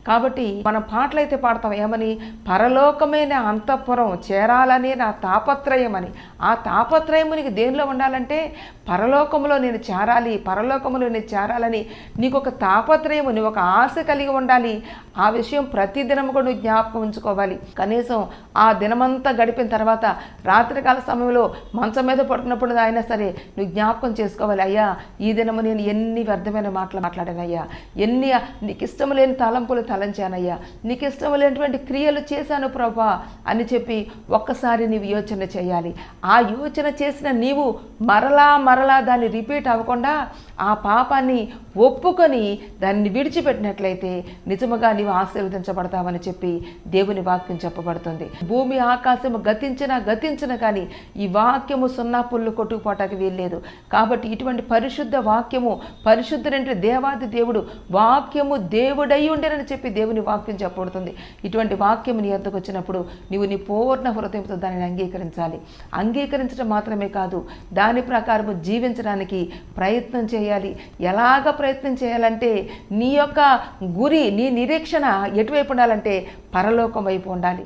కాబట్టి మనం పాటలైతే పాడతాం ఏమని, పరలోకమైన అంతఃపురం చేరాలని నా తాపత్రయమని. ఆ తాపత్రయము నీకు దేనిలో ఉండాలంటే పరలోకంలో నేను చేరాలి, పరలోకంలో నేను చేరాలని నీకు ఒక తాపత్రయము, నువ్వు ఒక ఆశ కలిగి ఉండాలి. ఆ విషయం ప్రతిదినం కూడా నువ్వు జ్ఞాపకం ఉంచుకోవాలి. కనీసం ఆ దినమంతా గడిపిన తర్వాత రాత్రికాల సమయంలో మంచం మీద పడుకున్నప్పుడు అయినా సరే నువ్వు జ్ఞాపకం చేసుకోవాలి, అయ్యా ఈ దినము నేను ఎన్ని వ్యర్థమైన మాటలు మాట్లాడానయ్యా, ఎన్ని నీకు ఇష్టం లేని తలంపులు తలంచానయ్యా, నీకు ఇష్టం లేనటువంటి క్రియలు చేశాను ప్రభా అని చెప్పి ఒక్కసారి నీవు యోచన చేయాలి. ఆ యోచన చేసిన నీవు మరలా దాన్ని రిపీట్ అవ్వకుండా ఆ పాపాన్ని ఒప్పుకొని దాన్ని విడిచిపెట్టినట్లయితే నిజముగా నీవు ఆశీర్వదించబడతావని చెప్పి దేవుని వాక్యం చెప్పబడుతుంది. భూమి ఆకాశము గతించిన కానీ ఈ వాక్యము సున్నా పుల్లు కొట్టుకుపోటానికి వీల్లేదు. కాబట్టి ఇటువంటి పరిశుద్ధ వాక్యము, పరిశుద్ధుడంటే దేవాది దేవుడు, వాక్యము దేవుడై ఉండేనని చెప్పి దేవుని వాక్యం చెప్పబడుతుంది. ఇటువంటి వాక్యము నీ వద్దకు వచ్చినప్పుడు నీవు నీ పూర్ణ హృదయంతో దానిని అంగీకరించాలి. అంగీకరించడం మాత్రమే కాదు, దాని ప్రకారము జీవించడానికి ప్రయత్నం చేయాలి. ఎలాగ ప్రయత్నం చేయాలంటే నీ యొక్క గురి, నీ నిరీక్షణ ఎటువైపు ఉండాలంటే పరలోకం వైపు ఉండాలి.